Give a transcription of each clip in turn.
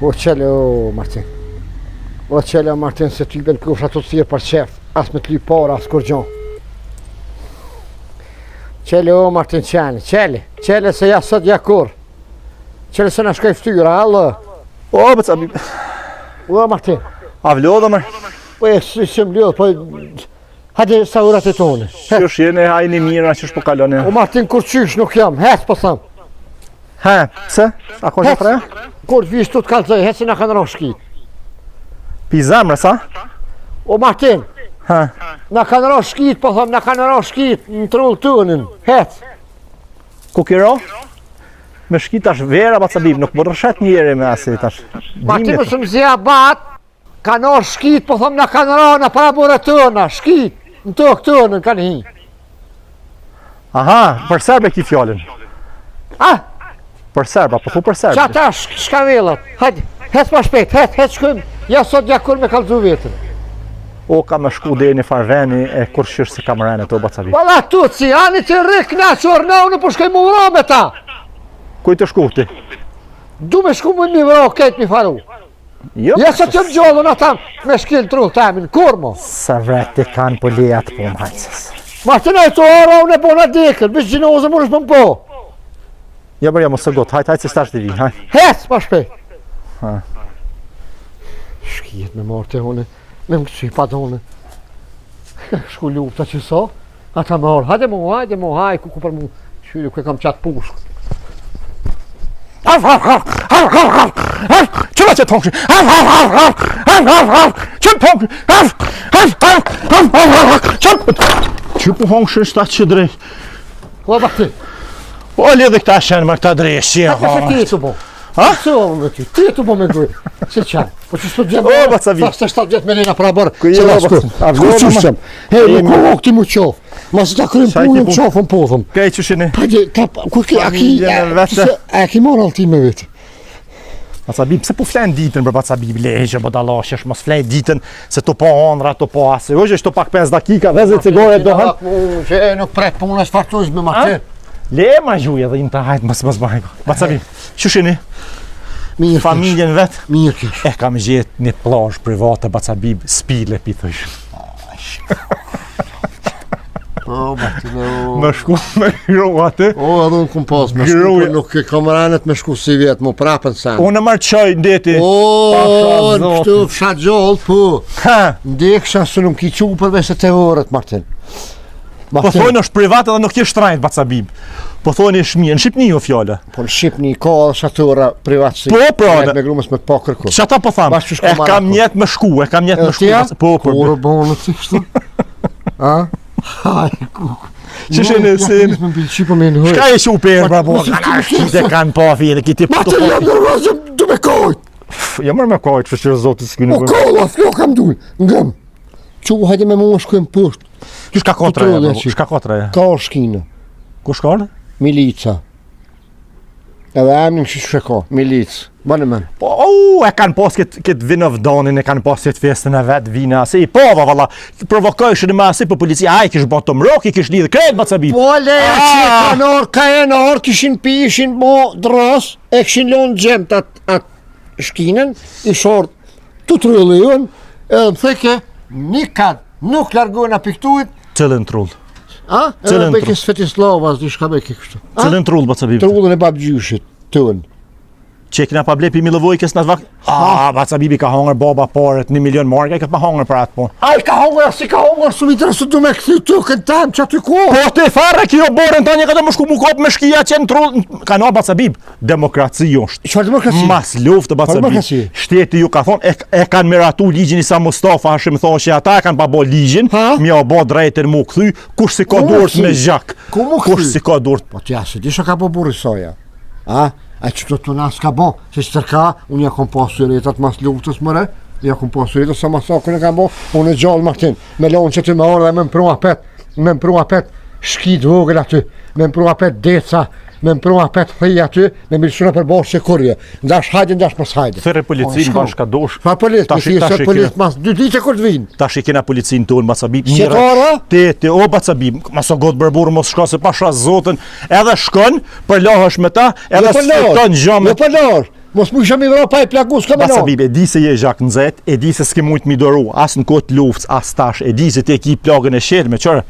O qele o Martin. O qele o Martin se ty ben kufra të thirë për qef. As me t'ly para, as kur gjon. Qele o Martin qele se ja sot ja kur. Qele se në shkaj ftyra, allë. O, bëca bib. O Martin. A vlodë, mër? Po e si mlodë, po... Hajde sa urat e tonë. Qysh jene hajni mira, qysh po kalone? O Martin kur qysh nuk jam, hec po thëm. He, pse? A ko që freja? Kur vish tu t'kallëzoj, hec si na kanë rosh shkit. Pi zemrë, sa? O Martin, He. na kanë rosh shkit, po thëm, na kanë rosh shkit në trull tënin, hec. Ku kiro? Me shkit tash vera, bëca bib, nuk më rëshet njeri me asi tash. Martin më shumë zja bat, kanë rosh shkit, po thëm, na kanë rosh na para bure tëna, shkit, në tokë tënën kanë hi. Aha, për serbe ki fjallin. Ah, Për serba, po thu për serbe. qa ta shkavellat, hajde, hec pa shpejt, hec shkëm, ja sot ja kur me kalzu vetën. O, ka me shku dhe një farveni e kur shish se kam rene të bëca bib. Valla tuci, ani që rrik na që ornau po shkoj më vro me ta. Kuj të shku ti? Du me shku më një vro, kejt mi faru. Jo, Ja sot që më gjollën ata me shkil trull tamin, kur mo? sa vreti kanë po lejat po më hajcës. Martin e të ora unë e po në dekën, bish gjinozë më nëshë më po. Ja bërja mos së gotë, hajt se stash të vi, hajt. Hec, pa shpejt. Ha. Shkijet me marte hone, me më kësi pa done. Shku lufta që so, ata më orë, hajde mo, hajde, ku për mu, shyri ku e kam qatë pushk. Qëma që tonkë? Qëmë tonkë? Që po hongë shtë atë që drejt? O, bakti, O, lidhe këta shenë më këta drejt, si e ka se ti e të bo. Ha? Se o me ty, ti e të bo me gëj. Se qanë, po që së të O, baca vi. Sa 7 vjetë me lena pra bërë. Ku je, baca? A Ku vlodë, qyshem? Hej, nuk o këti mu qofë. Ma se ta krym Qa i punën ki qofën po thëm. Kaj që shini? Hajde, ku ki, a ki moral ti me vetë? Baca bib, pse po flenë ditën për baca bib, lejë, bo dalashesh, mos flenë ditën, se të po ondra, të po asë. Ojë është të pak 5 dakika, vezë cigore dohen. Që nuk pret punës fartuz me Martin. Le ma gjuja dhe inë të hajtë, mos bajko. Baca bib, që shini? Mirë Familjen vetë? Mirë kish. E kam gjetë një plazh private, baca bib, spile pitësh. O, Martin, o. Më shku me gru atë. O, edhe unë kum pas me shku, Gruja. por nuk e kam ranet me shku si vjetë, mu prapën sen. Unë marrë qaj ndeti. O, Pasha në kështu zotin. fshat gjollë, po. Ha, Ndeksha së nuk ki qu përve se te orët, Martin. po thonë është privat edhe nuk je shtrajt, baca bib. Po thonë është mirë, në Shqipni o fjalla. Po në Shqipni ka shatura privatësi. Po, pra, Me grumës me të pa kërku. Që ata po thamë, Bashkë që shko e marrë kam ato. njetë me shku, e kam njetë me shku. baca- Po, po, Kur bonë të kështu? A? Haj, ku? Që shene se... Me mbi qipo me në hëjë. Shka e që u perë, pra, po, mos i shku- dhe kanë pa fje, dhe kiti po Martin, jam nërvazë, du me kojt. Ja mërë me kajtë, që që zotit s'ky O nuk... kolla, fjo kam dujnë, ngëm. Qu, hajde me mua shkojmë pësht. Shka kotra Kontrole e, që. shka kotra e. Ka shkinë, Ku shkallë? milica. Edhe emnin që shka, milicë. Banë men. Po, e kanë pas këtë vinovdonin, e kanë pas këtë festën e vetë vina, se i pova, valla, provokojshën e ma si për policia, a i kish bërë të mrok, i kish lidhë krejt, baca bib. Po leja që e kanor, ka e nor, kishin pi, ishin bo dras, e kishin lonë gjemt atë shkinën, i short të trëllion, edhe më theke, një kad, nuk largohen a piktuit, Cëllën trull. a? Cilën Edhe beke Svetislavas, di shka beke kështu. A? Cëllën trull, baca bib. Trullën e babgjyshit, tënë. Që e kina pa blepi Milovojkës në atë vakt. Baca bibi ka hongër baba paret 1 milion mark, e këtë pa hongër për atë punë. Ai ka hongër, si ka hongër, su mi tërësë du me këthy tukën tam, që aty ko. Po të farë kjo borën të një këtë më shku mu kopë me shkia që në trull, ka në baca bib. Demokraci është. Qëfar demokraci? Mas luftë baca bib. demokraci? Shteti ju ka thonë, e kanë miratu ligjin Isa Mustafa, Hashim thonë që ata e kanë pa bo ligjin, Ha? mi o bo drejtën mu këthy, kush si ka Ku mu durët këthy? me zhak. Ku mu Kush këthy? si ka durët. Po t'ja se di shë ka po burri soja. A që të nas ka bo, se që tërka, unë ja kom pasu retat mas luftës mëre, ja kom pasu retat sa masakën e kam bo, unë e gjallë Martin, me lonë që ty me orë dhe me më prua pet, shkit vogël aty, me më prua pet deca, me më prua pet thej aty, me milësuna për bashkë që kurje, ndash hajde, ndash mos hajde. Thërë policin bash ka dosh. Pa policë, Tash- me si tash se i policë kena- mas 2 ditë kur të vinë. Tash i kena policin tonë, baca bib. Shqetara? Te, o baca bib, maso gotë bërburë mos shka se pasha zotën, edhe shkon, për lahësh me ta, edhe Jo për larë, s'fiton gjamë. jo për larë. Mos mu isha mi vra pa i plagu, s'ka me Basabib, e di se je zhak nxet, e di se s'ke mujt mi doru, as në kot luftës, as tash, e di se ti e ki plagën e shelme, qërë?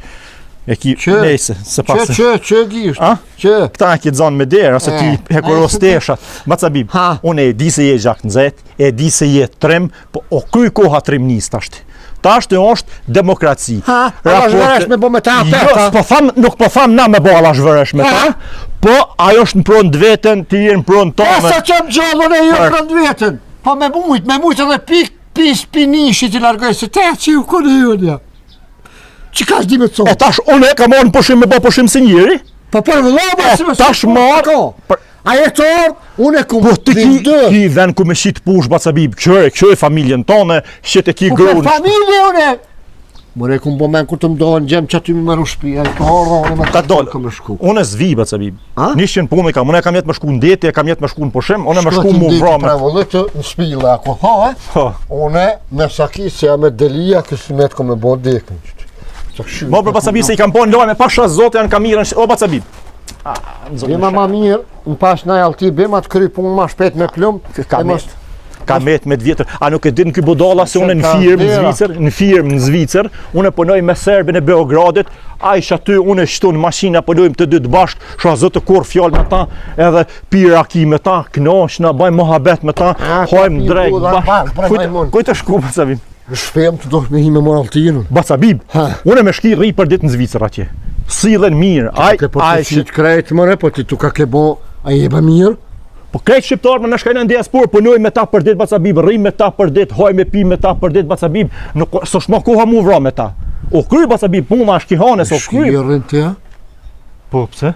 E ki nejse, se pas... Që gisht? A? Që? Këta e ki zonë me derë, ose ti hekuros teshat. Basabib, unë e di se je zhak nxet, e di se je trim, po o kuj koha trimnis tashti. Tashti është demokraci. Ha, ala zhvëresh me bo me ta Jo, nuk po tham na me bo ala zhvëresh me ta, po ajo është në pronë vetën, ti je në pronë tonë. Sa që më gjallën e jo pronë vetën. Po me mujt edhe pis pinishit i largoj, se te që ju kone ju nja. Që ka shdi me të E tash, unë e ka marrë në pushim me bo pushim si njëri. Po për vëllaba, si me tash marrë. A jetor, unë e ku Po ti ki ven ku me shit push Basabib, kjo e familjen tonë, shit e ki grunë. Po për familje unë e. More ku më men kur të më dohen gjem që aty mi më shpi, a jetor, unë me ta dole, ka me shku. Unë e zvi Basabib, nishën punë kam, unë e kam jetë me shku në deti, e kam jetë me shku në pushim, unë e me shku mu vrame. Shko në shpila, ako tha, unë me sakisja me delia, kësë me të kom e bo dekën. Mo për Basabib se i kam ponë lojme, pasha zote janë kamirën, o Basabib. Bima ma mirë, në pash na jalti, bima të kry punë ma shpet me plum. Ka met me të vjetër. A nuk e din ky budalla se unë në firmë në Zvicër, unë punoj me serbin e Beogradit, ai aty unë shton mashina, punojmë të dy të bashk, shoh zotë kur fjalë me ta, edhe piraki me ta, knoqna, bëjmë mohabet me ta, hojmë drejt bashk. Kujt të shku Basabib? Në shpem të dosh me hi me moraltinën. Basabib, unë me shki rri për ditë në Zvicër atje. Sillen mirë, ai që të krejtë mëre, po ti tu ka ke bo, ai jeba mirë. Po krejtë shqiptarë më në shkajnë në diasporë, punoj me ta për ditë Basabib, rri me ta për ditë, hoj me pi me ta për ditë Basabib, s'o shma koha mu vra me ta. O kry Basabib, puna është kihane, s'o kry. Shkirën të ja? Po, pse?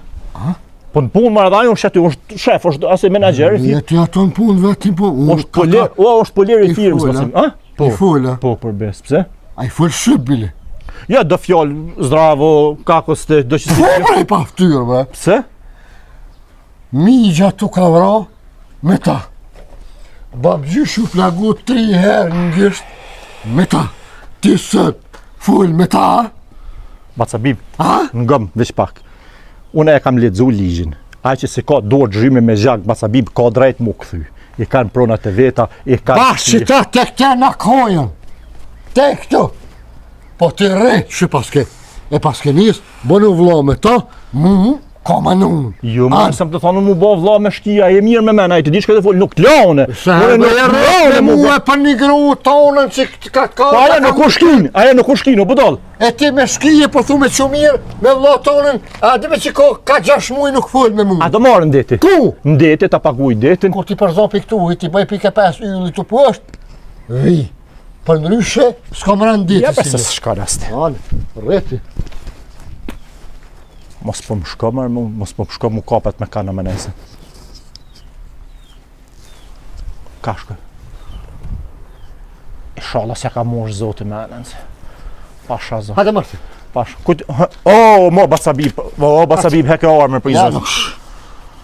Po në punë marrë dhe është është shef, është ase menager i firmë. Ti ato në punë vetim, po... është poler i firmës, Basabib. I fulla? Po, për bes, pse? A i full shqip, bile? Ja, do fjallë, zdravo, kakos të, do që si... Po, pra i pa ftyrë, bre. Pse? Migja tu ka vra me ta. Babgjyshu plagu 3 herë në gjisht me ta. Ti sët full me ta. Basabib, në gëmë, veç pak. Une e kam ledzu ligjin. Ai që se ka dorë gjyme me zhak, Basabib, ka drejt mu këthy. I kanë pronat e veta, i kanë... Bashkë që ta te këte në kojën. Te këtu. Po ti re, që paske. E paske njës, bënë vlo me ta, ka manunë. Jo, më nësëm të thonë mu bo vla me shkia, e mirë me mena, i të dishke dhe folë, nuk lone. Se mu e për një gru tonën që ka ka... Aja nuk u shkin, o budal. E ti me shkije, po thu me që mirë, me vla tonën, a dhe me që ka 6 muaj nuk folë me mu. A do marë në deti? Ku? Në deti, ta paguj detin. Kur ti përzopi këtu, i ti bëj pike 5 ylli të poshtë, vi. Për ndryshe, s'ka më rënë deti. Ja, përse s'ka raste. Reti. Mos po më shko mërë, mos po më shko mu kapet me kana me nejse. Ka shko? I shala se ka mosh zoti me nënse. Pasha zoti. Hajde mërti. Pasha. Mo Basabib, heke armër për i zoti.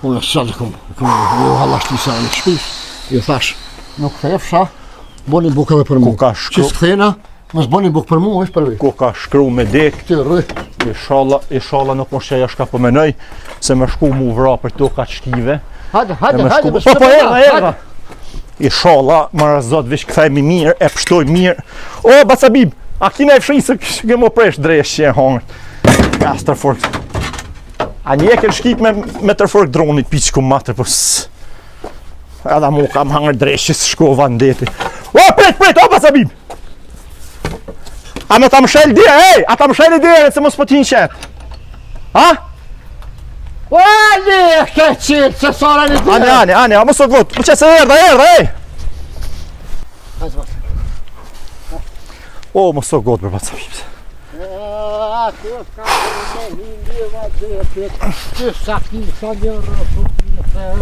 Unë e sëllë këmë halashti sa në shpis. Jo thash, nuk thefsha, boni bukave për mu. Ku ka shko? Qisë thena, mësë boni buk për mu, është për vi. Ku ka shkru me dek. Ti rrë. I shala nuk më shqeja shka po menoj, se me shku mu vra për to ka qkive. Hajde, po erda. I shala, më razot, vish këthejmi mirë, e pështoj mirë. O, Basabib, a kina e fshi se ke më presh dresh që e hongër. Ja, së tërfork. A një ke shkip me tërfork dronit, piq ku matër, po së. Edha mu kam hangër dresh që së shkova në deti. O, pret, o, Basabib! A me ta më shel dire, a ta më shel i dire, se mos po t'hin qetë. Ha? O, ali, ke qilë, se sara një dire. Ani, a mos o gotë, më që se erda, ej! O, mos o gotë, bërë Basabib.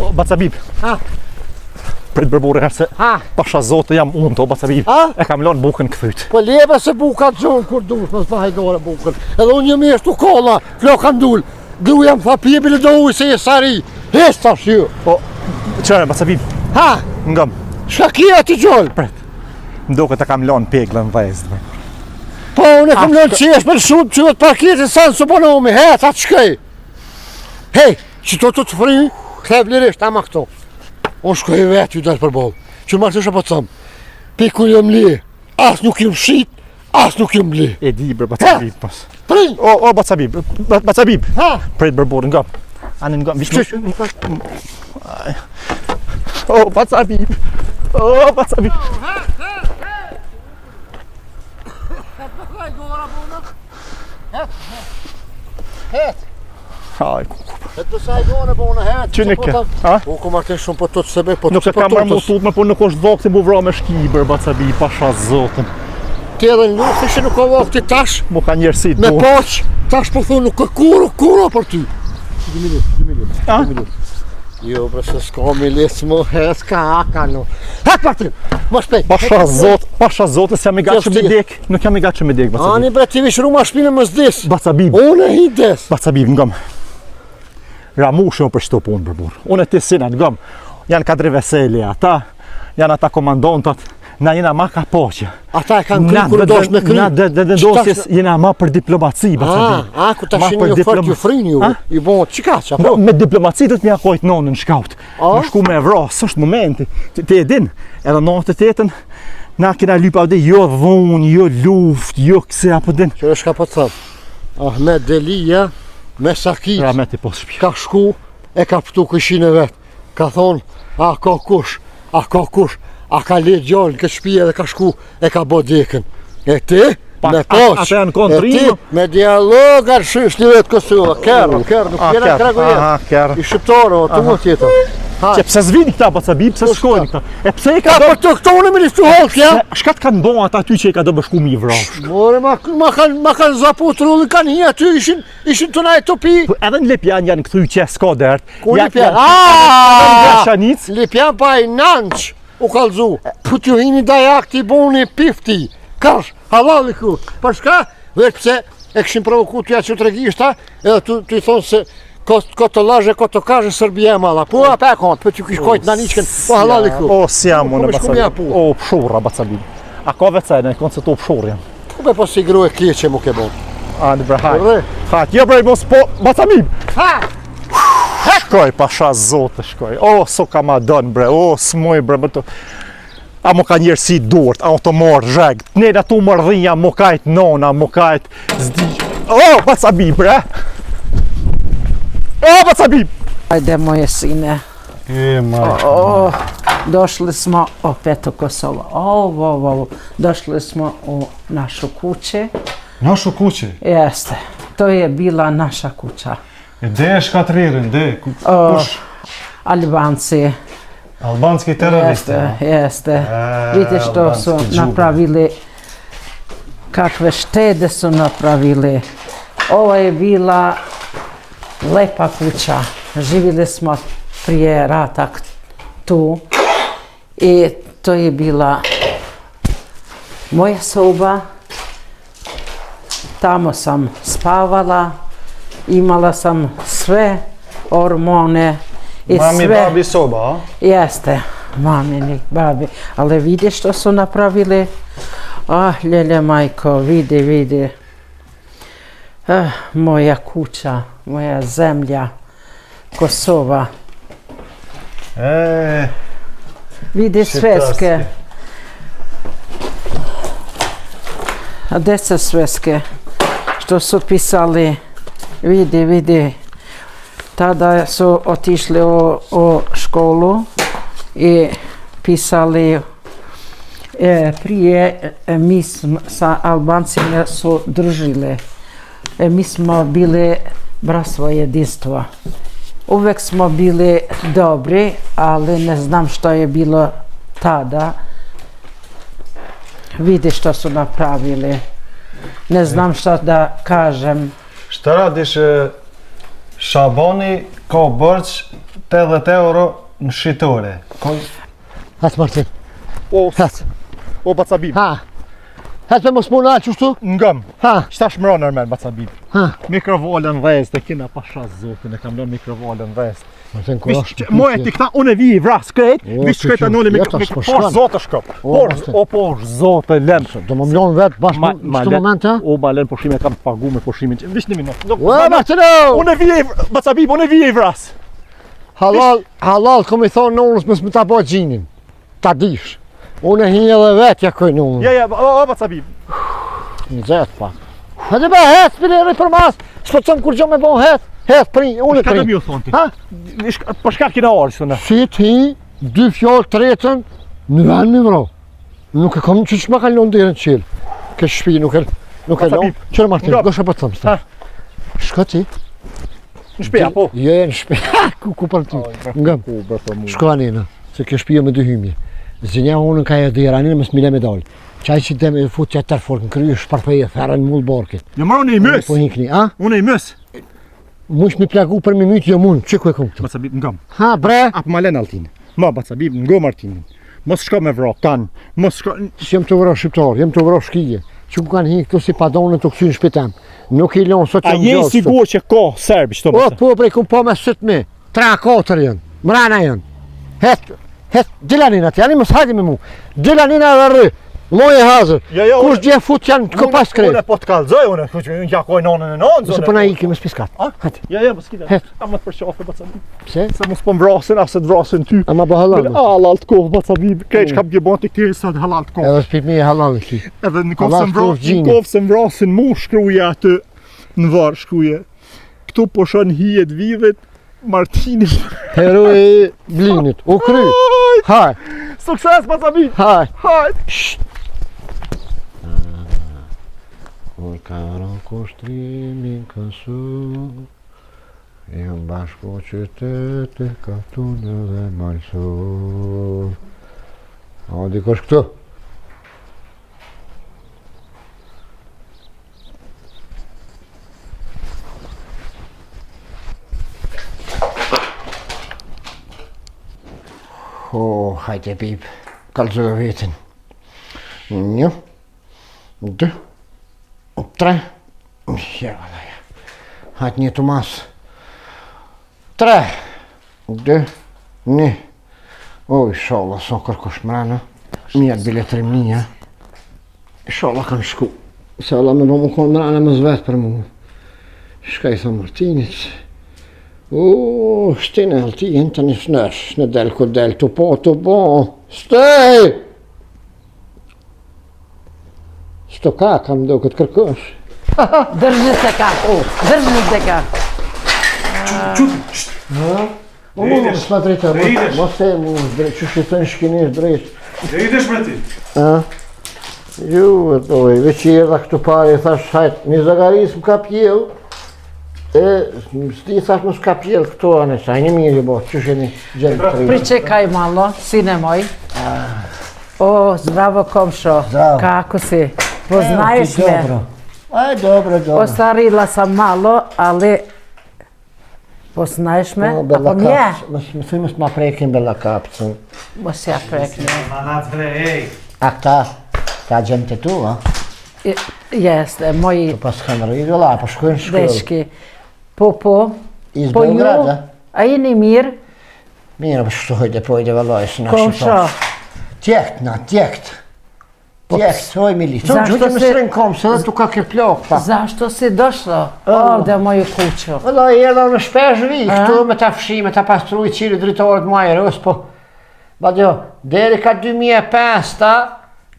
O, Basabib. Ha? Prit bërbore herse, pasha zote jam unë to, Basabib, e kam lonë bukën këthyt. Po leve se buka të gjonë kur dush, mësë bahajdore bukën. Edhe unë një mishtu kolla, floka ndull, gruja më tha pjebile do ujë se je sari, hes të shio. Po, qëre, Basabib? Ha? Ngëm. Shka kia ti gjollë? Prit, mdo këtë kam lonë peglën vajzë. Po, unë e kam lonë qesh për shumë që vetë parkirë sanë së bonomi, he, ta të shkej. Hej, që to të fri, këthe vlirisht, ama këto. Unë shkoj vetë ju dalë për bolë. Që marrë të shë po të thëmë. Piku jë mli, as nuk jë shit, as nuk jë mli. E di bre Bacabib pas. Prin! O Bacabib, Bacabib. Ha! Prit bërborë, nga. Anë nga, vishë. O Bacabib. O Bacabib. Haj, Het besaj gone bona het. Qynike, ha? U ku marrë të shumë po të të sebe, po të nuk e kam marrë mutut me, por nuk është dhokë të mu vra me shkiber, Bacabib, pasha zotën. Ti edhe në lukë, ishe nuk ka vakti tash, Mu ka njerësit me mu. poq, tash po thonë nuk ka kuro për ty. 2 minutë. Jo, bre, se s'ka milis më hes ka no. Het Martin, më shpejt. Pasha zotën, se jam i gatë që me dek. Nuk jam i gatë që me dek, Bacabib. Ani bre, ti vish ruma shpinë më zdis. Bacabib, Unë e hides. Bacabib, ngam. Ramushë më për shto punë bërbur. Unë e ti sinan, ngam. Janë kadri veseli ata, janë ata komandontat, na jena ma ka poqë. Ata e kanë kry kërë dosh me kry. Na dosjes jena ma për diplomaci, Bacabib. Ku ta shini një fort ju frin ju, i bon qika që, apo? Me diplomaci do të mja kojt nonën shkaut. Më shku me evra, s'është momenti. Ti e din, edhe 98-ën, na kena lypa dhe jo dhunë, jo luft, jo këse apo din. Që është ka po të thëmë, Ahmet Delia me Sakit Rahmeti po shpje. ka shku e ka pëtu këshin e vetë. Ka thonë, a ka kush, a ka le gjallë në këtë shpije dhe ka shku e ka bo dekën. E ti, me poq, ata janë e ti, kontrimë. me dialog arshysh një vetë Kosova. Kërë, nuk jena krego jetë. Kërë. I shqiptare, o, të mu tjetër. Që pse zvini këta, Bacabib, pse shkojnë këta? E pse i ka Ka për të këto unë me listu holk, ja? Shkat kanë bo ata ty që i ka do bëshku mi vrash? More, ma kanë zapu të rullin, kanë hi aty, ishin të na e topi. Edhe në Lipjan janë këthy që s'ka dert. Ku Lipjan? Shanic. Lipjan pa i nanç u kalzu. Po t'ju hini dajak t'i boni pifti. Kash, halal i ku. Për shka, veç pse e këshin provoku t'ja që të regishta, edhe t'u i thonë se ko të laje, ko të kazhe Serbia e mala. Po a pe kontë, po t'ju kish kojt në niqken, po halal i ku. O, si jam unë, Po, shku mja pu. Bacabib. O, pshura, Bacabib. A ka vecene, konë se to pshur jam. Po be po si gru e keqe mu ke bon. Ani bre, hajt. Bre. Hajt, jo bre, mos po, Bacabib. Ha! Shkoj, pasha zote, shkoj. O, so ka ma dënë, bre, o, s'moj, bre, më të... A mo ka njerësi durt, a o të morë zheg. Nera tu më rrinja, mo kajt nona, mo kajt zdi... O, Bacabib, bre! O, Bacabib! Ajde moje sine, došli smo opet u Kosovo. Došli smo u našu kuće. Našu kuće? Jeste, to je bila naša kuća. Gde je škatririn, gde? Kuš? Albanci, Albanski teroristi? jeste. Vidite što su albanski đubre. napravili, kakve štede su napravili. Ovo je bila lepa kuća. Živjeli smo prije rata tu i to je bila moja soba. Tamo sam spavala, imala sam sve hormone i Mami, sve. babi soba, a? Jeste, mamini, babi. Ali vidi što su napravili. Ljelje majko, vidi. Moja kuća, moja zemlja, Kosova. Vidi sveske. A gdje su sveske? Što su pisali, vidi. Tada su otišli u školu i pisali prije mi sa Albancima su družili. Mi smo bili bratstvo jedinstvo. Uvek smo bili dobri, ali ne znam što je bilo tada. Vidi što su napravili. Ne znam što da kažem. Šta radiš, Shabani ka bërç 80 euro në shitore. Hat Martin, O, hat. o, Bacabib. Ha. Het me mos puna qështu? Ngëm. Ha. Qëta shmëron nërmen, Bacabib. Ha. Mikrovolën dhez, të kina pasha zotin, e kam lënë mikrovolën dhez. Martin, kur është? Moje ti këta, unë e vi i vras krejt, vish që shkojta nëli jeta s'po por shkon. zotë shkop. Martin. Por zotë lem. Do më mlon vetë bashkë Ma në këtë moment, ha? O, ma lën pushime, kam pagu me pushimin. Vish një minutë. Ua, Martino! Unë e vi, Bacabib, unë e vi i vras. halal, kom I thonë nonës mësë më ta bo gjinin. Ta dish. Unë hi edhe vetë ja koj nonën. Ja, o Bacabib. Në zetë pak. Hajde be, hetë, spilere për mas. S'po të thëmë kur gjo me bo hetë. Hetë, pri, unë Shka pri. të mi u thonë ti? Ha? Për shka kina orë, që të Si ti, 2 fjallë tretën, në venë mi vro. Nuk e kom që që ma ka lonë dirën qilë. Ke shpi, nuk e lonë. Qërë Martin, gosha për të thëmë. Ha? Shka ti? Në shpeja, po. Je, në shpi. Ku për ty? Ngëm. Shko anina, se ke shpia me 2 hymje. Zinja unë ka e dhira anina me s'mile me dalë. Qaj që dem e fut që e tërë forkën, kryu shparpeje, ferën mullë borkit. Jo, marë unë i mës. Po hinkni, a? Unë i mës. Mush mi plagu për mi mytë jo mund, që ku e kom këtu? Bacabib, ngëm. Ha, bre? Apo ma len Altin. Ma, Bacabib, ngo Martinin. Mos shko me vro, kan. Mos shko... Jem të vro shqiptar, jem të vro shkije. Që ku kanë hinë këtu si padonën të kësyn shpitem. Nuk I lonë, sot A jam je gjallë. sigur që ko serbi, qëto O, Bacabib? po, bre, kum po me 7.000. 3-4 janë, mrana janë. Het, dilanin atë, janë I mos hajdi me mu. Dilanina dhe rrë, moje hazër. Jo, Kush dje fut janë të këpas Unë krejt. po të kalzoj, unë jakoj nonën e nonë, Se përna iki me spiskat. A? Hajde, Ja, mos kida. Het. A më të përqafe, Bacabib. pse? Se mos po mvrasin, as se të vrasin ty. Ama bo halal. Halal të kovë, Bacabib. Krejt që kam gjebon të këtiri sa të halal të kovë. Edhe s'pip mi halal në ki. Edhe në Halal të kovë gjini. kovë se mvrasin mu shkruje atë në varë shkruje. Këtu po shon hijet vivet Martini. Heroi blinit, u kry. Haj, Sukses, Bacabib. haj. Hajt. Kur ka rënë kushtrimin kësu, jam bashko qytete, ka tunë dhe malësu. O, dikosh këtu. O, hajde bib, kalzoj vetin. 1, 2, 3. Jevada ja. Hajde një të mas. 3, 2, 1. O, inshallah, son kërkosh mrena. Mjetë biletëri mija. Inshallah kanë shku. Inshallah me po më konë mrena më zvetë për mu. Shka I thë Martinit. O, shtinë Altin të një snësh, në del ku del, të po. Stej! Shto ka, kam do këtë kërkosh. Drži se ka, drži se ka. O, më s'ma drejta, mos e mu drejt, që shqitën shkinesh drejt. Dhe idesh me ti? Ju, e doj, veç I erdha këtu pare, thash, hajt, një zagaris më ka pjell, e, sti thash më s'ka pjell këtu anë, sa një mirë bo, që sheni gjenë të rejtë. Pričekaj malo, sine moj. O, zdravo komšo, Zdravo. kako si? Poznaješ me? Aj, dobro. Ostarila sam malo, ali poznaješ me? Ako mje? Më s'ma prekin bella kapcën. Mos ja prekne. Manac bre, ej! A ta gjente tu, a? Jeste, moji To pas kanë rridu, la, po shkojnë shkollë. dečki. Po. Iz Po ju, Beograda? a jeni mirë? Mirë, po shtu hojde, pojde vallaj, së Komšo, shqiptar. Tjekt. Oj mili, to Zašto gjujte me se- srën kom, se dhe tu ka ke plok, pa. zašto si došlo ovde u moju kuću? Vallaj, edhe në shpesh vi, këtu me ta fshi, me ta pastru I qiri dritorët majerës, po. Badjo, deri ka 2005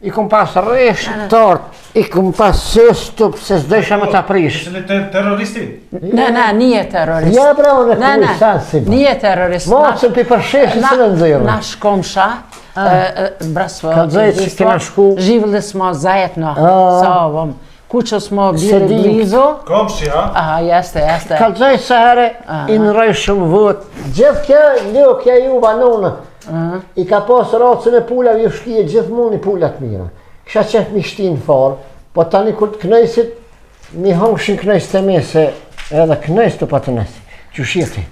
I kom pas rresh shqiptar, I kom pas sëstup, se s'dojsha me ta prish. Ishe në terroristi? Ne, nije terorist. Ja bre, unë Ne, kuj, sansi. nije terorist. Mocëm pi përsheshi se në nëzirë. Naš komša, bratstvo, Kad zajedno jedinstvo, kena shku? živjeli smo zajedno sa ovom. Kuću smo bili Sedin. blizu. Komshi, ha? Aha, jeste. Kalzoj se herë, I në rrej shumë vët. Gjithë kjo, lukja ju banunë. I ka pas racën e pullave ju shkije gjithmonë I pullat mira. Kisha qef mi shtinë farë, po tani kur të knëjsit, mi hangshin knëjs të me se edhe knëjs të pa të nësi. Që shjeti?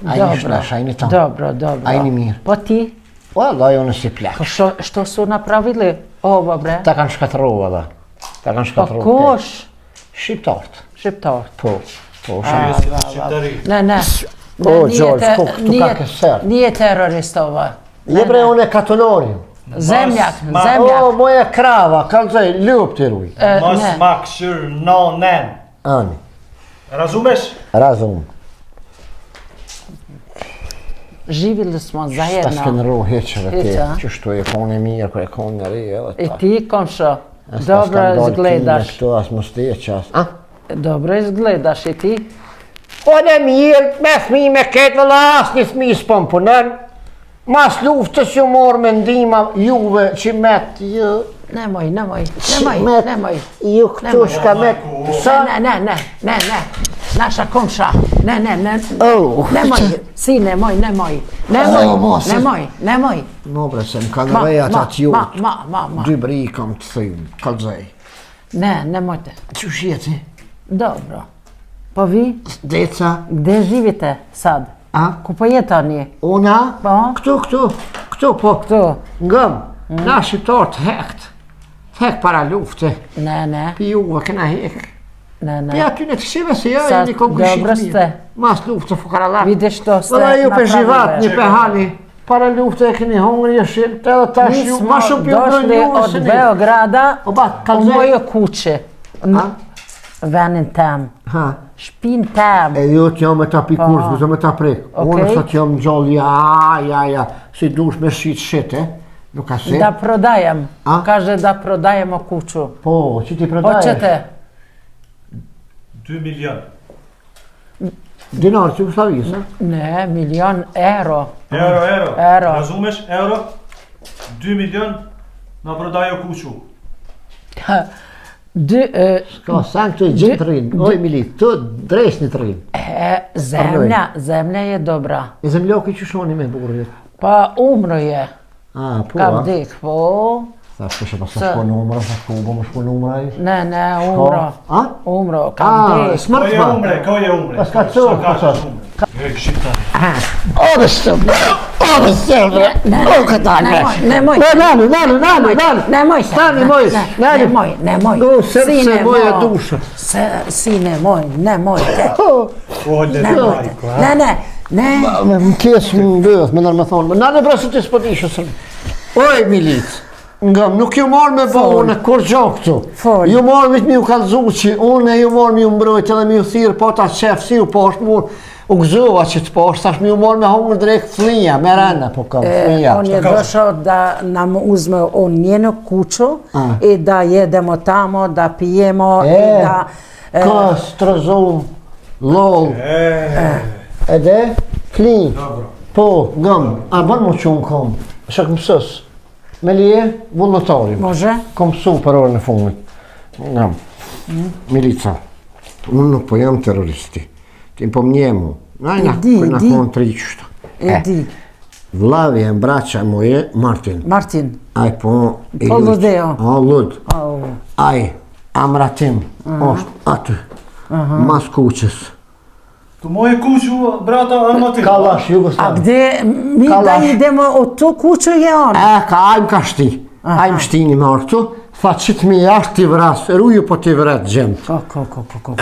Ajni shnash, ajni tam. Dobro. Ajni mirë. Po ti? Valla, jo nësi plak. Po što su napravili ovo, bre? Ta kanë shkatërova da. Ta kanë Pa shkatërova. koš? Shqiptartë. Shqiptar. Po. Shqiptari. Ne. O, Gjosh, tu ka kësër. Nije terorist ovo. Je bre, unë e katonori. Zemljak. O, moja krava, kalzoj, ljub të ruj. Mos Ne. ma këshyr nonen. Ani, Razumesh? razum. živjeli smo Šta zajedno. skenero heqeve ti, Heqa. qështu e kone mirë, kër e kone ri, edhe I ta. ti, komšo, As dobro s'kan dalë izgledaš. kine Këtu as më steqas. A? Dobro izgledaš i ti. One mirë, me fmi me ketë vëlla as një fmi s'pon punën. Mas luftës ju morë me ndima juve që met ju. Nemoj. Ju këtu shka met. Sa? Ne. Naša komša. Ne. Oh. Nemoj. Si, nemoj. Oh, mos. Nemoj. No bre, se më kanë rejat atë ju. Ma. Dy bri kam të thëjmë, kalzej. Ne, nemojte. Që shjeti? Dobro. Po vi, Deca? gde živite sad? A? Ku po jetoni? Una? Po. Këtu po. Tu? Ngëm, na shqiptar të hekt. Hek para lufte. Ne. Pi juve këna hek. Ne. Pi aty në të këshive se ja, Sa një kom këshit dobro ste. Mas lufte fukaralak. Vidiš što ste Vëlla ju për zhivat napravili. një pehani. Para lufte e keni hongri e shilë, të edhe tash Mi ju, smo ma shumë pjo došli brojnë ju od Beograda O ba, u kalzej. moju kuće. Ha? Venin tem. Ha? Špin tem. E ju t'jam me ta pikurs, me me ta prek. Okej. Unë sa t'jam gjallë, ja, si dush me shit, nuk ka se. Da prodajem. A? Kaže da prodajemo kuću. Po, që ti predaješ? Hoćete? 2 milion. Dinar, që Jugoslavijës, Ne, milion euro. Euro. Euro. Razumeš? Euro. 2 milion na prodajo kuću. Ka san këtu i gjithë të rinë, oj milit, të dresni të rinë. Zemlja je dobra. E zemljoki që shoni me burrit. Pa umro je. A, po, Ka a? vdik, po. Sa shkëshe pas sa shko numra, sa shko ubo më shko numra i. Ne, umro. A? Umro, ka A, vdik. smrt Ko je pa. umre? Pas ka co, pa co. E, shqiptari. Ove sëmë, o këtane. Nemoj. Nani. Nemoj. Stani, moj. Nemoj. O, srce moja duša. Si nemoj. Ole, majko, ha? Ne. Më kesë më ndëth, më nërë më thonë, nani brasë të s'pëtishë sërë. Oj, milit, ngëm, nuk ju marrë me bo unë kur gjo këtu. Fol. Ju marrë me të mi ju kalzu që unë e ju marrë me ju mbrojt edhe me ju thirë, po ta qef si ju poshtë mund, u gëzova që të poshtë, tash me ju marrë me hongër drejt flinja, me rena, po kam flinja. On je došao da nam uzme on njenu kuću i da jedemo tamo, da pijemo i da... Ka strëzum, lol, edhe, flin. Dobro. Po, ngëm, a bën mu që unë kom, shak mësës, me lije, vullnetarim. Može? Kom mësu për orën e fundit. Ngëm, milica, unë nuk po jam terroristi, ti po mnjemu. Najna, Di, kërna di. konë të riqështë. Idi. Vlavi e braća moje, Martin. Martin. Aj po... Po ludeo. A, lud. Au. Aj, amratim, është aty, mas kuqës. Tu moje kuću, brata, armatim. Kalash, A Jugoslav. gde mi da Kalaš. idemo u tu kuću je on? Ajmë ka shti. Ajmë shtini marë këtu. Tha që të mi jashtë t'i vras, ruju po t'i vret gjemë. Ko.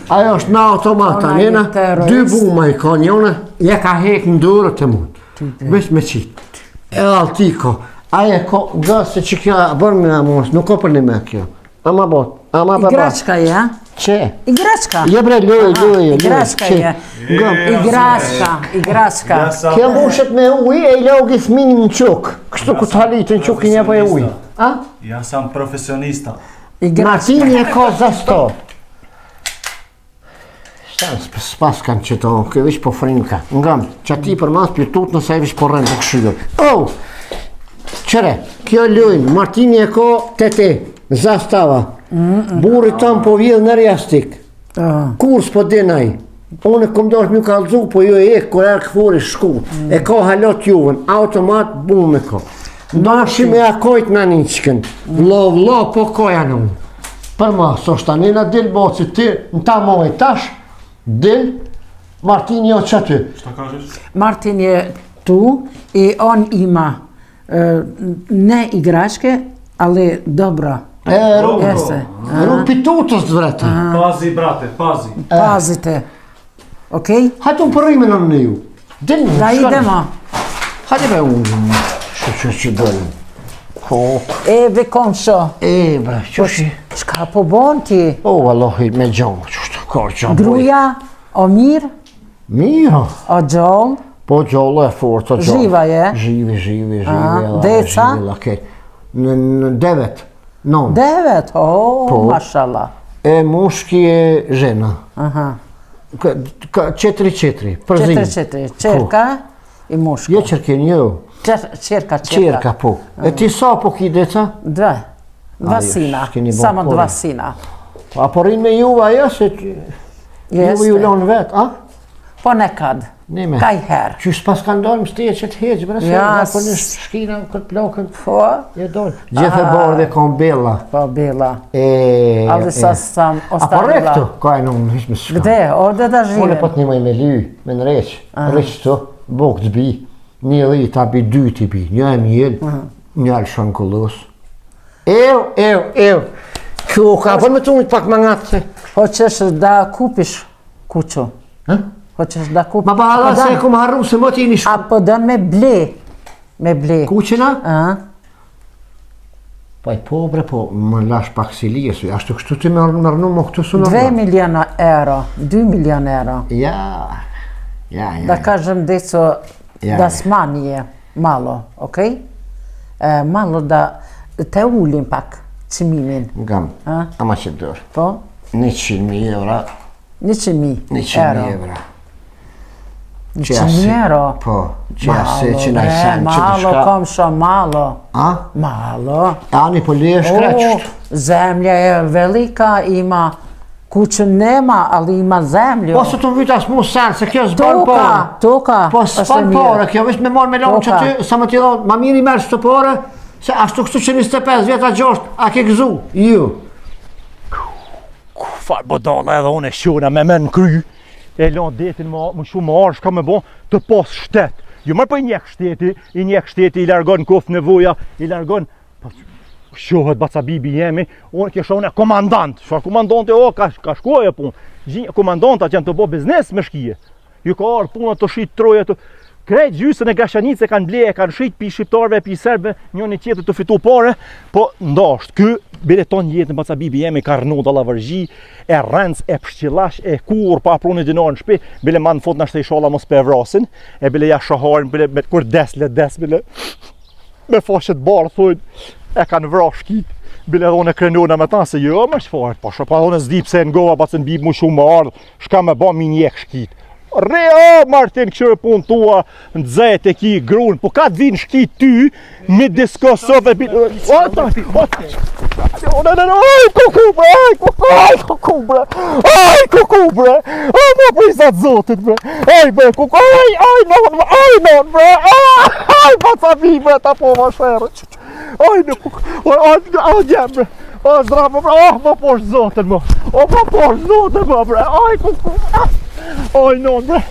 Ajo është me automata, Ona je njena, terrorist. dy buma i ka njone, je ka hek në durët e mund. Vesh me qitë. E altiko. Aje ko, gëse që kjo bërë me mos, nuk ko për një me kjo. Ama bot, ama baba. Igračka je, a? Që? Igračka. Je bre, loj. Igračka je. Igračka. Kjo mbushet me uj e i logi thminin në quk. Kështu ku të halitë në quk i një për e uj. A? Ja sam profesionista. Martini e ka za sto. Shtanë s'pas kanë që to, kjo vish po frinka. Ngam, që ti për mas për tut nëse e vish po rëndë të këshyër. Oh! Qëre, kjo lujnë, Martini e ka tete, zastava. Burri tam po vjedh në rjastik. Kur s'po dinaj. Unë kom dosh mju kalzu, po ju e ek, kur erë këfuri shku. E ka halot juven, automat bu me ka. Dashi me akojt në niqken. Vlo, po koja në unë. Për ma, sot tanina dil boci ti, në ta moj tash, dil, Martini jo që ty. Šta kažeš? Martin je tu i on ima ne igračke, ali dobro. Jeste. Rupi tutës të vreta. Pazi, brate, pazi. Pazite. Okej? Hajtë unë përrime në në ju. Dil në Da idemo. Hajde be unë. Që dëllë. Ko. Ve komšo. Bre, që Shka po bon ti? O, Allahi, me gjomë, qështë, ka gjomë. Gruja, o mirë, Miro. o gjomë, Po gjolla e fortë, gjolla. Živa je? Živi. Deca? Në 9, 9. 9, Po. mashallah. E muški je žena. Aha. 4, përzim. 4, čerka i muško. Jo čerkin, jo. Čerka. Čerka, po. E ti sa po ki deca? 2. 2 A, sina, s'keni bon samo kore. 2 sina. A po rinë me juva, jo, se juva ju lonë vetë, a? Po nekad, Nime. kaj her. Që s'pas ka ndalë më steje që të heqë, bre, se Ja, nga për një shkina, këtë plakën. Po, Je dolë. Gjithë e borë dhe kom bella. po bila. A Ali sam po ostavila. rektu? Ka e nëmë, hish me shka. Gde, ovde da Unë živim. po të njëmaj me ly, me në reqë. Reqë të, bok të bi. Një dhe i ta bi, 2 t'i bi. Një e mjel, një alë shankullos. Ew. Kjo ka, po me të unë pak më ngatë se. Hoćeš da kupiš kuću? Ha? Hoćeš da kupiš? Ma ba Allah se e kom harru se më t'ini shku. A po da me ble. Kuqina? A? Pa i po bre, po më lash pak si lijesu. Ashtu kështu ti mërnu më këtu su 2 miliona euro, 2 miliona euro. Ja. Da kažem deco Ja. da smanije malo, okej? Malo da te ulim pak cimimin. Gam, A? ama që dërë. Po? 100.000 eura. 100.000 100.000 euro. eura. 100.000 euro? Po, që jase Malo, që na i bre, sen që të malo, shka. komšo, malo. A? Malo. Ani po lije shkreqt. Zemlja je velika, ima kuću nema, ali ima zemlju. Po se të vyta s'mu sen, se kjo s'ban pore. Toka. Po është s'ban mirë. pore, kjo vesh me marrë me lanë që Toka. ty, sa më t'i dhonë, ma mirë i merë s'të pore, se ashtu kështu që 25 vjeta gjosht, a ke gëzu, ju. Farë bodala edhe unë e shona me në kry. E lanë detin më shumë më arsh ka me bo të pas shtet. Jo mërë për i njek shteti, i largon kof nevoja, i largon... Shohet bacabibi jemi, unë kjesha unë e komandant. Shfa komandante, ka shkoj e pun. Komandantat janë të bo biznes me shkije. Ju ka arë puna të shit troje të... Krejt gjysën e Gashanice kanë bleje, kanë shit pi shqiptarve, pi serbe, njëni tjetër të fitu pare, po ndasht, kë bileton jetën bacabibi jemi, ka rënu da lavërgji, e rënc, e pëshqilash, e kur, pa pruni dinar në shpi, bile ma në fot nështë e ishala mos pe vrasin, e bile ja shaharin, bile me kur des, bile me fashet barë, thujnë, e kanë vrash shkit, bile edhe unë e krenona me ta, se jo, më shfarët, pa unë s'di pse ngova, pa se n'bib mu shumë më ardhë, shka me ba mi njek shkit. Re, Martin, këshire pun tua, në dzet e ki grun, po ka të vinë shkit ty, me diskosove, oj, kuku bre, më prisat zotit bre, bre, kuku, non bre, bacabi bre, ta po ma shere, në kuku, gjem bre, zdravo bre, më poshtë zotin më, më poshtë zotin më bre, kuku, non bre,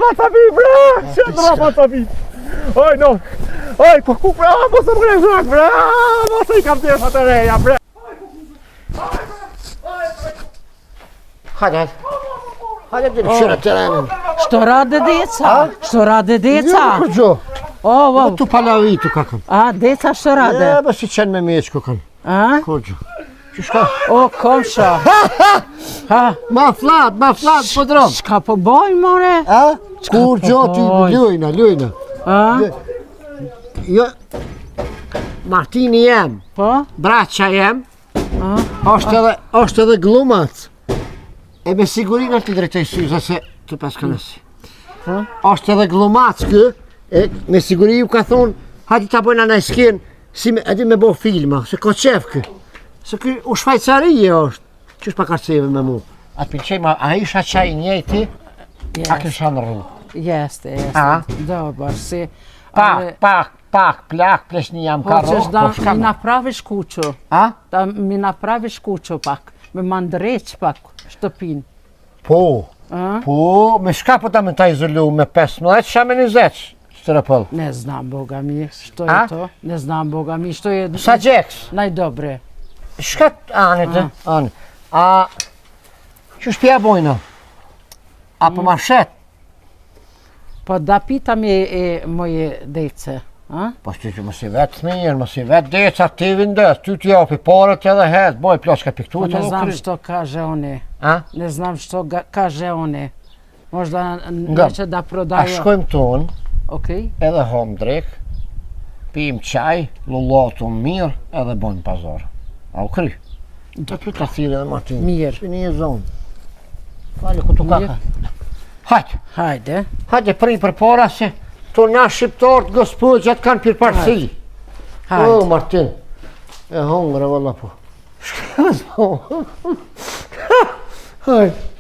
bacabi bre, qëndra bacabi, non, kuku bre, mos e mre zrak bre, mos e I kam tjesha të reja bre. Hajde, dhe në qyre të renin. Što rade deca? Što rade deca? Jo, kërgjo. O, Tu palavitu kakën. a deca što rade? E, bë si qenë me meqë kakën. A? Kërgjo. Që shka? O, komšo. Ha, Ma flat, po drom. shka po boj, more? A? Kërgjo, ty lujna. A? Jo, Martini jem, Po? braqa jem, është edhe glumac. E me sigurinë të drejtoj syza se të paskanësi. Është edhe glumac kë, e me siguri ju ka thonë, hajti ta bojna në skenë, si me, edhi me bo filma, se ka qef kë. Se kë u Shvajcarije është, qësh pa karceve me mu. A pëlqejma, a isha qaj njejti, a kësha në rrugë. Jeste. A? Dobar si. Pak, plak, plesni jam ka Hoćeš rrugë, da po shka mi me. napraviš kuću? A? Da mi napraviš kuću pak. Me mandreć pak shtëpin. Po, A? po, me shka po ta me ta izolu me 15, qa me 20, Strapol. Ne znam, Boga mi, što A? je to. Ne znam, Boga mi, što je Sa gjeks? najdobre. Shka anit, anë. A, që shpja bojna? A po ma shet? Pa da pitam je moje dece. A? Po shty që mësi vetë thmirë, mësi vetë deca ti vindes, ty t'ja opi parët edhe het, boj ploska piktu Pa të ne znam kry. što kaže one. A? Ne znam što kaže one. Možda Nga, neće da A prodaju. shkojmë tonë, Okej. edhe hom drek, pim qaj, lullatum mirë, edhe bojmë pazar. A u kry? Të pyta thire dhe Martin. Mirë. Shpini e zonë. Fali këtu kaka. Hajtë, Hajde. hajtë pri për para se to na shqiptarët gospodjat kanë pirë parësi. O, Hajde. Martin, e hongre valla po. Shkazmo. Hajtë.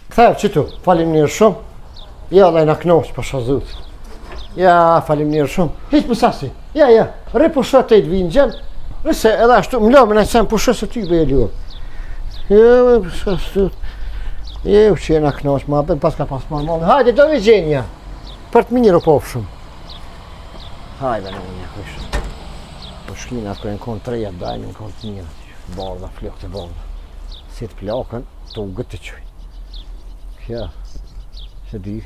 Ktheu, që tu, falimnirë shumë. Ja, dhe na knoqë për shazut. Ja, falimnirë shumë. Hiq më sasi. Ja, re pusha të i të vinë gjenë. Nëse edhe ashtu, më lëmë në sen pusha se ty bëjë ljuë. Ja, për shazut. Ja, që e na knoqë, ma bëtë pas ka pas marmallë. Hajde, do vigjenja. Për të mirë o pofë shumë. Hajde, në një kështë. Po shkina atë kërën konë treja, dajnë në konë të mirë. Barda, flokë të barda. Si të plakën, të u gëtë të qëj. Kja, se di.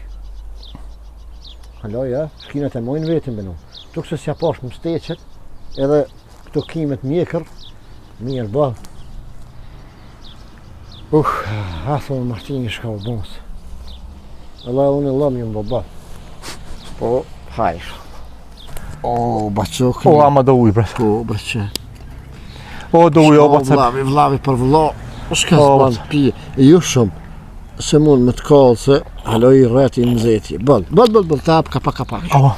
Halo, ja, shkinat e mojnë vetën bënu. Tuk se s'ja pash më steqet, edhe këto kimet mjekër, mirë bëllë. A thonë Martini shka u bënsë. Allah, unë e lëmë jëmë bëllë. Po, hajsh. O, baqokë. O, ama do uj, bre. Po, breqe. O, do uj, o, baca. Vlavi për vla. Shka O, s'ban pije. E ju shumë. Se mund me të kallë se haloj rreti në zeti. Bëll, tap, kapa. O,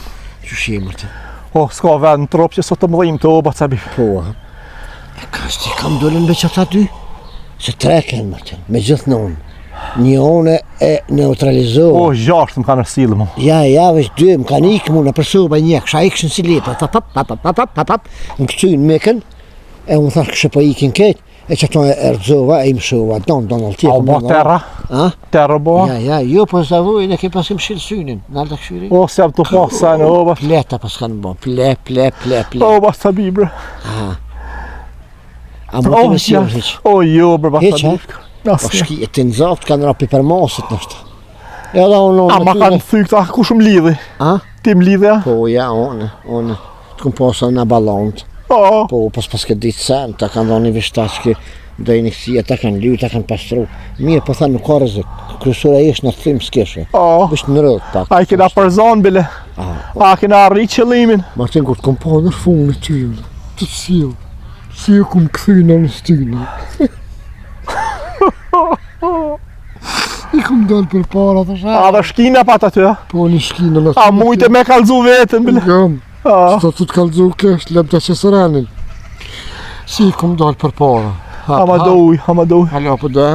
Që shimër të. o, s'ka vend në trop që sot të mëdhim të o, baca bi. Po, e ka shti kam dollën veç ata dy. Se treken më të, me gjithë në unë. Një one e neutralizohë. O, 6 më kanë rësillë mu. Ja, veç dy, më kanë ikë mu në përsoba një, kësha ikëshën si lepa, pap, më këcujnë meken, e unë thash këshë po ikin ketë, e që ato e rëzova, e i më shova, donal tjetë. A, bo terra? A? Terra bo? Ja, jo, po zavojnë e ke pasim shilë synin, nalë të këshyri. O, se jam të pasajnë, o, baca. Pleta pas kanë bo, ple. O, baca bi, bre. A më të O, me sirë hiq. O, jo, bre, baca Hiq, bi. Po shki, e të nëzakt kanë rapi për masit nështë. Edhe unë A, ma kanë thy këta, ku shumë lidhi? A? Ti më lidhe, a? Po, ja, unë. Të këmë posa në balont. O, Po, pas këtë ditë sen, ta kanë dhoni vishtas që dojnë i kësia, ta kanë lyu, ta kanë pastru. Mirë, po thanë nuk ka rëzik. Kryesura ishë në të thimë s'keshe. o. Vishtë në rëdhë pak. A, i kena përzon, bile. A, kena arri qëllimin. Martin, kur të kom po në funë në ty, të cilë. Si e kom këthyna në stynë. I kom dalë për para të shakë. A, dhe shkina pat aty, a? Po një shkinë në A, mujtë me kalzu vetën, bile. Jam, A, sto të kalzu kesh, lem të qesëranin. Si i kom dalë për para. ama do uj. Halo, po da?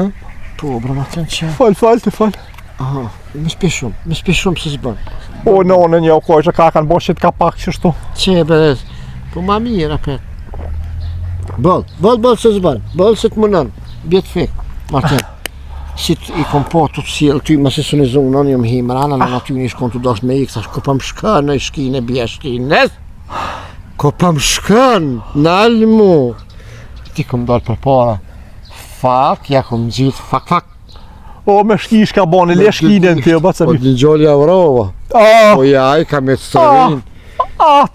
Po, bra, Martin, që? Fal, të fal. Aha, më s'pi shumë se s'bën. O, në një o koj që ka kanë bo që t'ka pak qështu. Që e berez? Po ma mirë, apet. Bëll se s'bën, bëll se t'mënën, bjetë fik, Martin. Si i kom po të cilë ty, mëse së në zonë, në jëmë himë rana, në aty një shkon të dosh me ikë, thash, ko pa më shkën në i shkinë e bjeshtinës, ko pa më shkën, në alë mu. Ti kom dalë për para, fak, ja kom gjithë, fak. O, me shki shka boni, le shkinen të jo, baca Po bi. një gjolli avrova, A, po ja, i ka me të stërin,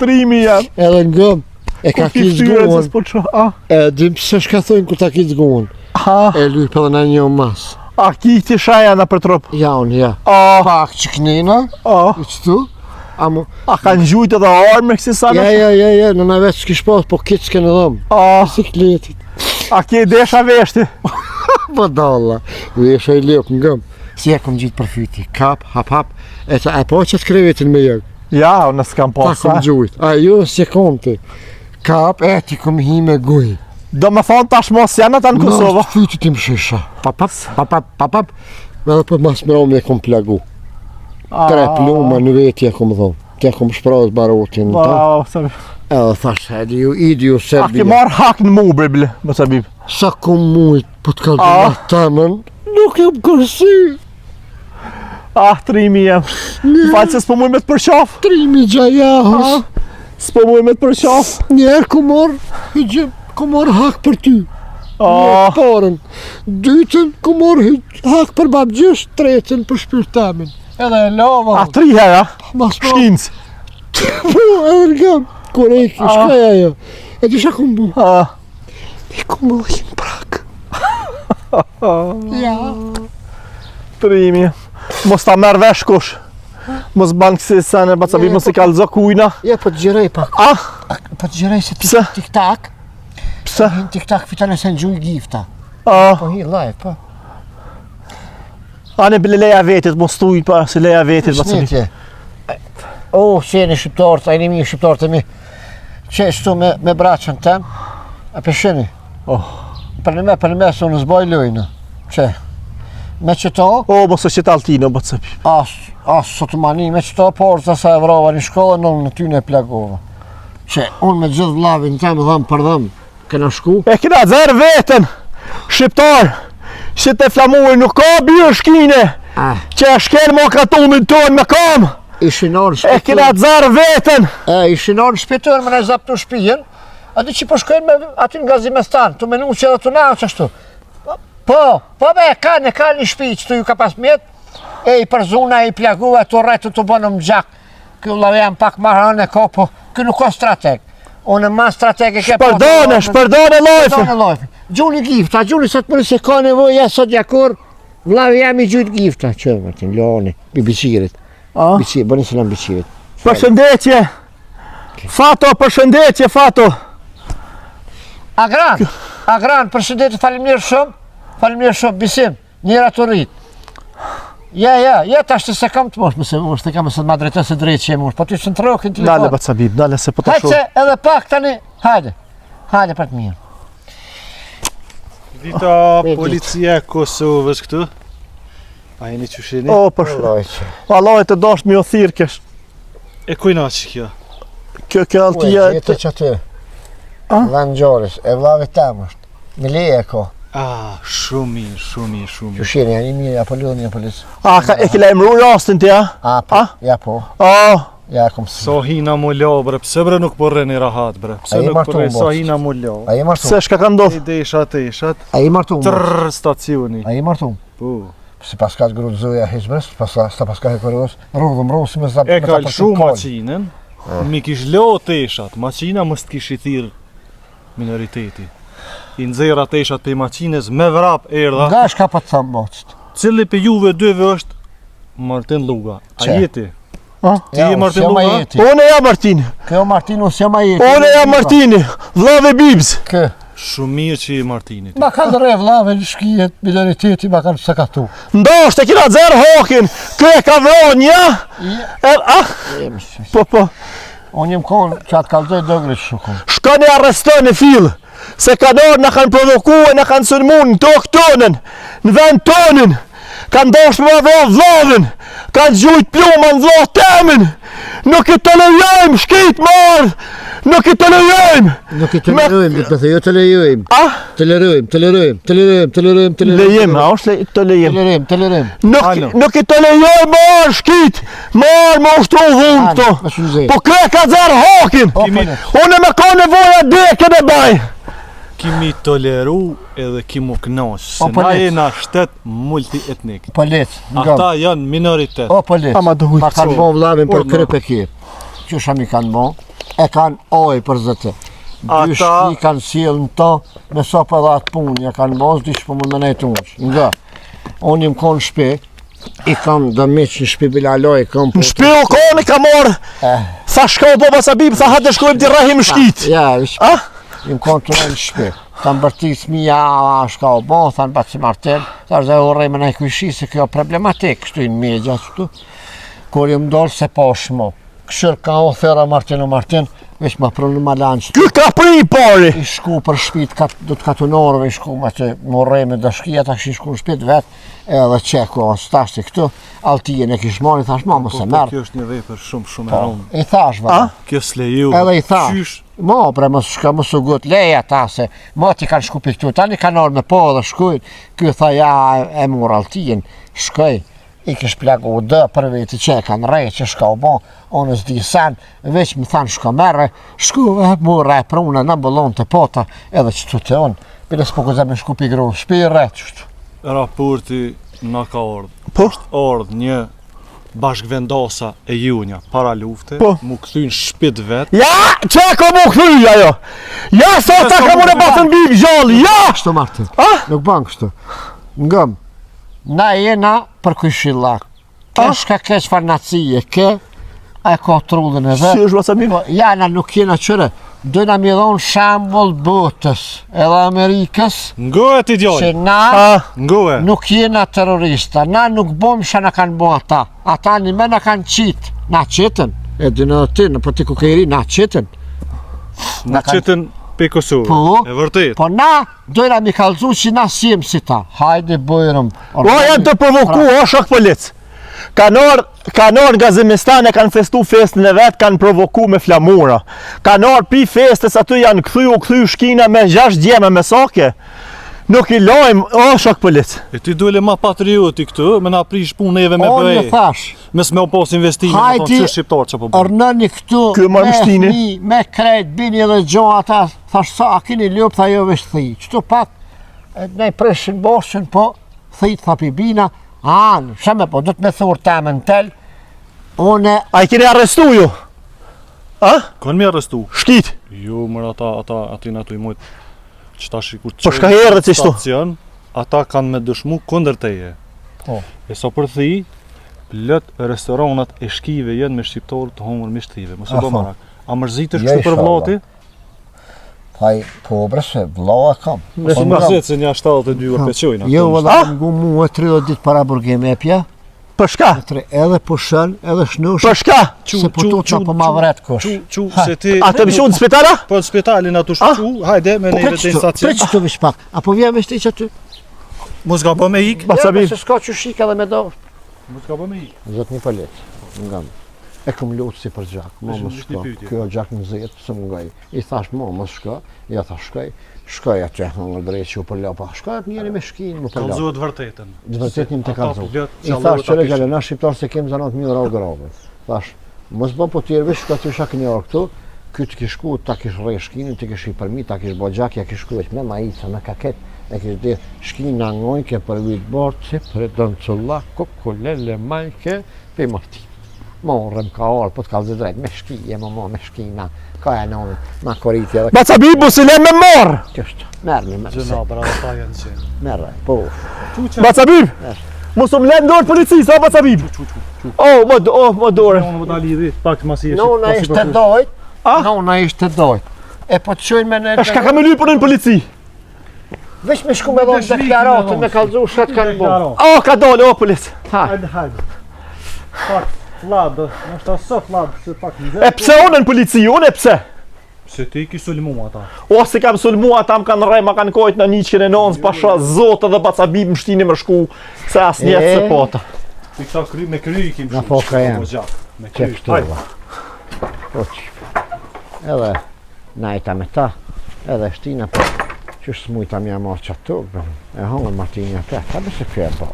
trimi jem. edhe në gëm, e ka kizë guën, s'po që, a, e dim pëse shka thojnë ku ta kizë guën, e luj për dhe në një masë. a ki ti shaja në për trup. Ja, unë, ja. A, Pak që kënina, i qëtu, amu, a kanë gjujt edhe arme kësi sa në? ja, në në vetë s'kish pas, po kitë s'ke në dhëmë. A, Si kletit. a ki desha veshti? Po dalla, vesha i lep në gëmë. Si e kom gjitë për fyti, kap, hap, e po që të krevetin me jëgë. Ja, unë s'kam Ta pas, kom a. gjujt, a jo se kom të. Kap, ti kom hi me guj. Do me thonë tash mos janë ata në Kosovë. Në fyti ti më shisha. Pap. Edhe për mas më romë e kom plagu. 3 pluma në veti e kom dhonë. Te kom shpraz barotin në ta. Wow, sabi. Edhe thash, idi ju A ki Serbia. marrë hak në mu bre bile, më sabi. Sa kom mujt po të kaldu në temën, nuk jam kërsi. Ah, trimi jem. Falë se s'po muj me të përqaf. Trimi gjajahës. S'po muj me të përqaf. Njerë ku marrë hak për ty. Ah, Parën. Dytën ku marrë hak për babgjysh, tretën për shpirtamin. Edhe e lava. a 3 hera, Mas ma. shkinc. Po, edhe në gam. Kore i shkaja jo. E disha ku mbu. Ah, E ku mbu i në prak. Ja. Primi. Mos ta merr vesh kush. Mos ban kësi sene, Bacabib, mos i kallëzo kujna. Ja, po të gjirej pak. Po të gjirej se Pse? tik-tak. Pse? Tik-tak fitan e sen gjuj gifta. A, Po hi live, po. anë bile leja vetit, mos tuj pa, si leja vetit, Bacabib. Snetje. O, qeni shqiptarët, ajni mi shqiptarët e mi. Që shtu me braqën tem, a pesheni. Për në me se unë zboj lujnë. Që? Me qëto, O, mos është qëtë altino, Bacabib. as sot mani, me qëto porza sa e vrova një shkollë, në ty në plagova. Që unë me gjithë vlavin tem dhëm për dhëm, këna shku. E kina zerë vetën, shqiptar, që të flamuaj nuk ka bjë shkine, që e shkel mo katumin tonë me kam, Ishin orë e kina zerë vetën. Ishin orë shpitër me në zapë të shpijen, aty që po shkojnë me aty nga Zimestan, të menu që edhe të na qështu. Po be, ka një shpi që të ju ka pas mjetë, e i përzuna, e i plagua, të rretu të bënë më gjak. Kjo lave jam pak marën e ko, po kjo nuk ka strateg. Unë ma strateg e ke po... Shpërdone lojfe. Gjuni gifta, gjuni sot mëri se ka nevoj, ja sot jakur, lave jam i gjujt gifta. Që, Martin, loni, bi biqirit. Bëni se në biqirit. Përshëndetje. Fato, përshëndetje, Fato. Agran, përshëndetje, falimnirë shumë, bisim, njëra të rritë. Ja, tash të se kam të mosh, mëse të kam mëse të ma drejtës e drejtë që e mosh, po ty që në të rokë në telefon. Dale, Bacabib, dale se po të Hajtë shumë. se edhe pak tani, hajde për të mirë. Dita policia e Kosovës këtu. A jeni qëshini? O, përshëndetje. Allah të dasht mi o thirë kesh. E kujna që kjo? Kjo altia... Jetë që aty, Lan Gjoris, e vlavit tem është, me leje e ko. Shumë mirë. Që sheni, janë i mirë, apo lëdhë një policë. E kila emru rastin të ja? Ja po, ja kom si. Sa hina mu lo, bre, pse bre nuk porre një rahat, bre? Pse A i nuk martu porre, më sa bost. hina mu lo? A i martu, Se shka ka ndodh? I deshat. a i martu më. Trrr stacioni. A i martu. Po. Si pas ka të grudë zëja hizbres, sta pas ka hekorës, rrudhëm si me zabë. E kalë shumë maqinën, mi kish lo teshat, maqina mës t'kish i thirë minoriteti. I nxera teshat për maqines me vrap erdha. Nga shka pa të thëmë moqët. Cili për juve dyve është Martin Luga. A Qe? jeti? Ti je Martin Martin Luga? One ja Martini. Kjo Martinu s'ja ma jeti. One ja Martini. Vlave Bibs. Kë. Shumë mirë që i Martinit. Ma kanë dhe vlave në shkijet, minoriteti ma kanë sakatu. Ndosht e kina zerë hokin. Kë e ka vron, ja? Po. Unë jem konë që atë kalzoj dëgri që shukon. Shkoni arrestoni fill. Se kanorë në kanë provokue, në kanë sërmun në tokë tonën, në vend tonën. Kanë ndosht me vlavën, kanë gjujt pluma në vlo temin. Nuk i tolerojmë shkit marë. Nuk i tolerojmë. Nuk i tolerojmë, dhe të thë, jo tolerojmë. Tolerojmë. Lejim, a është të lejim. Tolerojmë. Nuk i tolerojmë marë shkit. Marë më ushtru dhunë këto. Po kre ka zerë hokin. Unë me ka nevoja deken e baj. Kimi toleru edhe kimu knaqë, se po na lec. jena shtet multietnik. Polic, Ata janë minoritet. O polic, Ama duhet ma kanë co. bo vlavin për Por, kryp e kje. Qësha mi kanë bo, e kanë oj për zëtë. Dy shki kanë silë në to, me so për dhe atë punë, ja kanë bo, s'di që për më nënejtë unë. Nga, unë jem konë shpi, i kam dëmiq në shpi bilaloj, kam Në shpi u koni ka morë. Tha shko po Bacabib, tha hajde shkojmë t'i rahim shkit. Ja, i shpi. Jem konë të në shpi. Kanë bërtis mija, shka o bo, thanë Baci Martin, thash dhe urrej me nëjë kujshi, se kjo problematik, kështu i në megja, kështu. Kur jem dorë se po shmo. Këshër ka o thera Martin, veç ma prënë ma lanë që Ky ka pri i pari. i shku për shpit, do të katunorëve i shku, ma që më urrej me dashkia, ta këshin shku në shpit vetë, edhe qeku, stashti këtu, altijen e kish mori, thash ma, mëse merë. Kjo është një vepër shumë e rëndë. I thash, vëlla. Kjo s'leju. Edhe i thash. Qysh? Mo, bre, mos shka, mos u gut leja ta, se mo ti kanë shku për këtu, tani kanë orë me po dhe shkujnë, kjo tha ja e mur altijen, shkoj, i kish plagu u dë për veti që e kanë rej, që shka u bo, onës di sen, veç më thanë shka merre, shku e mura e prune në bëllon të pota, edhe që të të onë, bile s'po këzëm e shku për gru, shpi i re, qështu. Raporti na ka ardhë. Po? Është ardhë një bashkëvendasa e Junja para lufte, Po. mu kthyn shpit vet. Ja, që ka mu këthy ajo? Ja, sa ta ka mu në batën bim gjalli, ja! Kështu Martin. Ah? Nuk ban kështu. Ngëm. Na jena për këshilla. Keshka kesh farnacije, ke a ka trullën e Si vet. është Basabib? Po, jana nuk jena qëre. Dojna mi dhonë shambull botës edhe Amerikës Ngohet i që djallë, na ngohet. nuk jena terrorista, na nuk bom që na kanë bo ata. Ata një me na kanë qitë, na qitën. E dy në ty, në për ti ku kejri, na qitën. Në qëtën pe Kosovë, Po. e vërtet. Po na dojna mi kalzu që na sim si ta. Hajde bojrëm. O, janë të provoku, o shok polic. Kanor nga Zemistane kanë festu festën e vetë, kanë provoku me flamura. Kanor pi festës aty janë këthy shkina me 6 djeme me sake. Nuk i lojmë, o shok polic. E ty dole ma patrioti këtu, me na prish punë neve me O një bëhe. thash, Mes me o pos investime, me Hajde, thonë që shqiptar që po bërë. ornëni këtu Ky marrë me mshtini. fmi, me krejt, bini dhe gjohë ata, thash sa, a kini ljup, tha jo vesh thi. Qëtu pak, ne preshin boshën, po, thit, tha pi bina, anë, sheme po, do të me thurë temën tel, une, A i keni arrestu ju? A? Kanë mi arrestu. Shkit. Jo, mërë ati në ato i mojt që ta shikur Po shka herë që ishtu? stacion, ata kanë me dëshmu kundër teje. Po. E sa për thi, plët restoranat e shkive jenë me shqiptarë të homër me shtive. Mos e Aha. do marak. A mërzitësh Ja, kështu për inshallah. vllati? thaj, po brese, vloa kam. Mos Po, më ngam. zet se nja 72 orë peçojnë. Jo, ato. vëlla, më ngu mu e 30 dit para burgeme e pja, Për shka? edhe pushën, edhe shnush, Për shka? se po tu qa po ma vret kush. Çu se ti A të mishun të spitala? po në spitalin ato Ah? shqu, hajde me neve të stacion. Preq të vish pak, apo vjen me shti që ty? Mos ka bë me ik. Basabib. Se s'ka që shik edhe me do. Mos ka bë me ik. Zot një palet, ngam. E kom lutë si për gjak, mo Ishim mos një shko. pyetje. Kjo gjak në zetë, së më ngaj. I thash mo mos shko, ja thash shkoj. Shkoj atë hangër drejt që u përlopa. Shkoj atë njeri me shkinë më përlopa. Kallzohet vërtetën. Dë vërtet një të Ata kalzu. plot I thash qëre gjallë, na shqiptar se kem zanat mjë rrallë grave. Thash, mos bo po tjerë vesh shka të shak një orë këtu, ky të kish shku, ta kish rrej shkinin, të kish i përmi, ta kish bo gjak, ja kish shku veç me majica, me kaket, e kish dhe shkinin në angoj, ke për vitë bërë, që për dënë culla, kukulele, majke, pe marti. Morëm ka orë, po të kalzë drejt, me shkije, me shkina, ka e nënë, ma koriti edhe Basabib, bu si le me morë. kështë. Merë, Gjëna, pra ata janë që. merë, po. Basabib. Mos më le ndorë policisë, a Basabib? Më dore. Unë më dali lidhi, pak masi e Nona ishte dojt, A? nona ishte dojt. E po të qojnë me në... E shka ka me lypër në polici? Vesh me shku me dhonë deklaratën, me kalzu shet kanë bo. O, ka dole, o polic. Ha, hajde. Pak flad, nështë ta së flad, se pak në E pse unë në polici, unë e pse? Se ti ki sulmu ata. O, si kam sulmu, ata më kanë rej, ma kanë kojt në 109, pasha zotë dhe Basabib më shtini më shku, se as njetë se pota. Ti këta kry, me kry i kim Na po ka janë. Me që kry. kështu. Po që. Edhe najta me ta, edhe shtina po. Qështë smujta mja marë që atë e hongën Martinja të, ta bese kje po.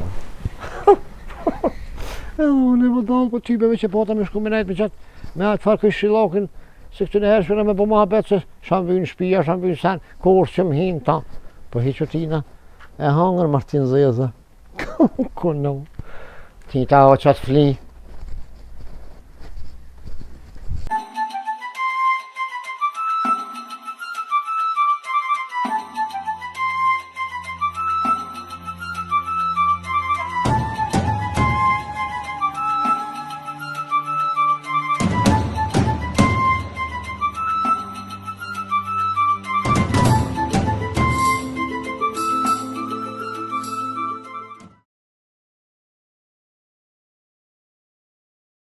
Edhe unë e më dalë po typeve që pota me shku me najtë me qatë, me atë farë këj shilokin, se këtë në herë shkëna me po ma betë se shanë vynë shpia, shanë vynë sen, korës që më hinë ta. Po hiqotina, e hongën Martin Zeza. Kuno. Ti ta o qatë fli,